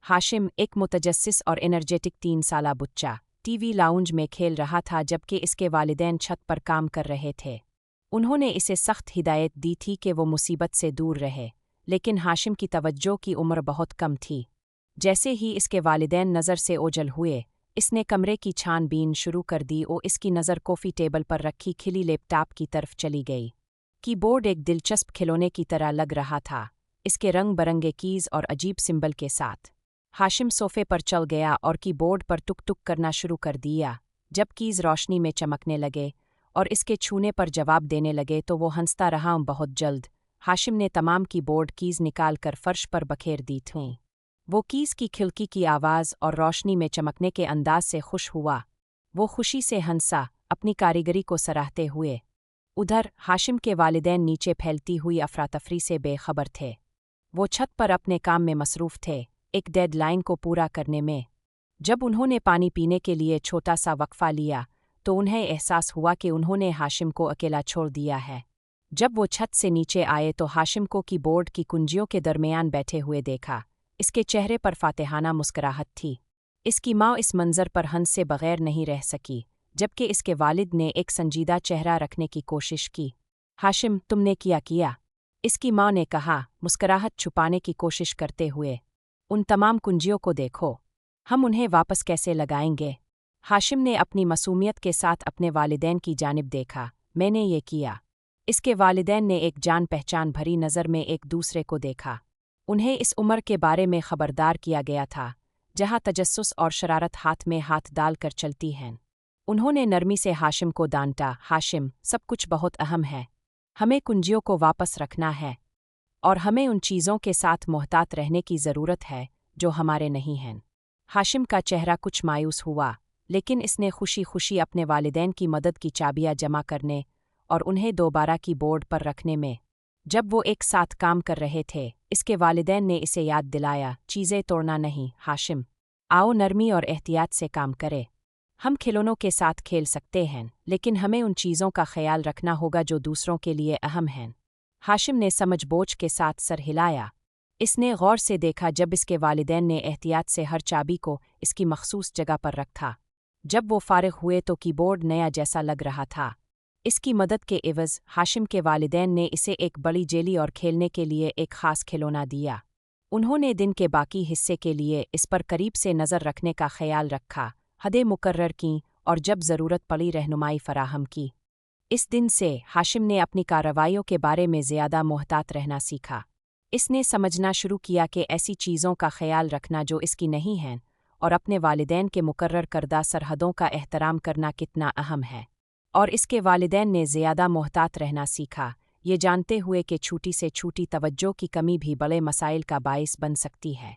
हाशिम, एक मुतजस्सिस और एनर्जेटिक 3 साला बच्चा, टीवी लाउंज में खेल रहा था जबकि इसके वालिदैन छत पर काम कर रहे थे। उन्होंने इसे सख्त हिदायत दी थी कि वो मुसीबत से दूर रहे, लेकिन हाशिम की तवज्जो की उम्र बहुत कम थी। जैसे ही इसके वालिदैन नज़र से ओझल हुए, इसने कमरे की छानबीन शुरू कर दी और इसकी नज़र कॉफ़ी टेबल पर रखी खिली लैपटॉप की तरफ चली गई। कीबोर्ड एक दिलचस्प खिलौने की तरह लग रहा था, इसके रंग बरंगे कीज़ और अजीब सिंबल के साथ। हाशिम सोफे पर चल गया और कीबोर्ड पर टुक टुक करना शुरू कर दिया। जब कीज़ रोशनी में चमकने लगे और इसके छूने पर जवाब देने लगे तो वो हंसता रहा। बहुत जल्द हाशिम ने तमाम कीबोर्ड कीज़ निकाल कर फर्श पर बखेर दी थीं। वो कीज़ की खिलकी की आवाज़ और रोशनी में चमकने के अंदाज से खुश हुआ। वो खुशी से हंसा, अपनी कारीगरी को सराहते हुए। उधर हाशिम के वालिदैन नीचे फैलती हुई अफरातफरी से बेखबर थे। वो छत पर अपने काम में मसरूफ़ थे, एक डेडलाइन को पूरा करने में। जब उन्होंने पानी पीने के लिए छोटा सा वक्फा लिया तो उन्हें एहसास हुआ कि उन्होंने हाशिम को अकेला छोड़ दिया है। जब वो छत से नीचे आए तो हाशिम को कीबोर्ड की कुंजियों के दरमियान बैठे हुए देखा। इसके चेहरे पर फातिहाना मुस्कुराहट थी। इसकी माँ इस मंजर पर हंस से बगैर नहीं रह सकी, जबकि इसके वालिद ने एक संजीदा चेहरा रखने की कोशिश की। हाशिम, तुमने किया? इसकी माँ ने कहा, मुस्कुराहट छुपाने की कोशिश करते हुए। उन तमाम कुंजियों को देखो, हम उन्हें वापस कैसे लगाएंगे? हाशिम ने अपनी मासूमियत के साथ अपने वालिदैन की जानिब देखा। मैंने ये किया। इसके वालिदैन ने एक जान पहचान भरी नज़र में एक दूसरे को देखा। उन्हें इस उम्र के बारे में खबरदार किया गया था जहाँ तजस्सुस और शरारत हाथ में हाथ डाल कर चलती हैं। उन्होंने नरमी से हाशिम को डांटा, हाशिम, सब कुछ बहुत अहम है। हमें कुंजियों को वापस रखना है और हमें उन चीज़ों के साथ मोहतात रहने की ज़रूरत है जो हमारे नहीं हैं। हाशिम का चेहरा कुछ मायूस हुआ, लेकिन इसने खुशी खुशी अपने वालिदैन की मदद की चाबियाँ जमा करने और उन्हें दोबारा कीबोर्ड पर रखने में। जब वो एक साथ काम कर रहे थे, इसके वालिदैन ने इसे याद दिलाया, चीज़ें तोड़ना नहीं हाशिम, आओ नरमी और एहतियात से काम करें। हम खिलौनों के साथ खेल सकते हैं, लेकिन हमें उन चीज़ों का ख्याल रखना होगा जो दूसरों के लिए अहम हैं। हाशिम ने समझबूझ के साथ सर हिलाया। इसने गौर से देखा जब इसके वालिदैन ने एहतियात से हर चाबी को इसकी मखसूस जगह पर रखा। जब वो फारिग हुए तो कीबोर्ड नया जैसा लग रहा था। इसकी मदद के एवज़ हाशिम के वालिदैन ने इसे एक बड़ी जेली और खेलने के लिए एक ख़ास खिलौना दिया। उन्होंने दिन के बाकी हिस्से के लिए इस पर करीब से नज़र रखने का ख्याल रखा, हदें मुकर्रर कीं और जब ज़रूरत पड़ी रहनुमाई फराहम की। इस दिन से हाशिम ने अपनी कार्रवाइयों के बारे में ज़्यादा मोहतात रहना सीखा। इसने समझना शुरू किया कि ऐसी चीज़ों का ख्याल रखना जो इसकी नहीं हैं और अपने वालिदैन के मुकर्रर करदा सरहदों का एहतराम करना कितना अहम है। और इसके वालिदैन ने ज़्यादा मोहतात रहना सीखा, ये जानते हुए कि छोटी से छोटी तवज्जो की कमी भी बड़े मसाइल का बाइस बन सकती है।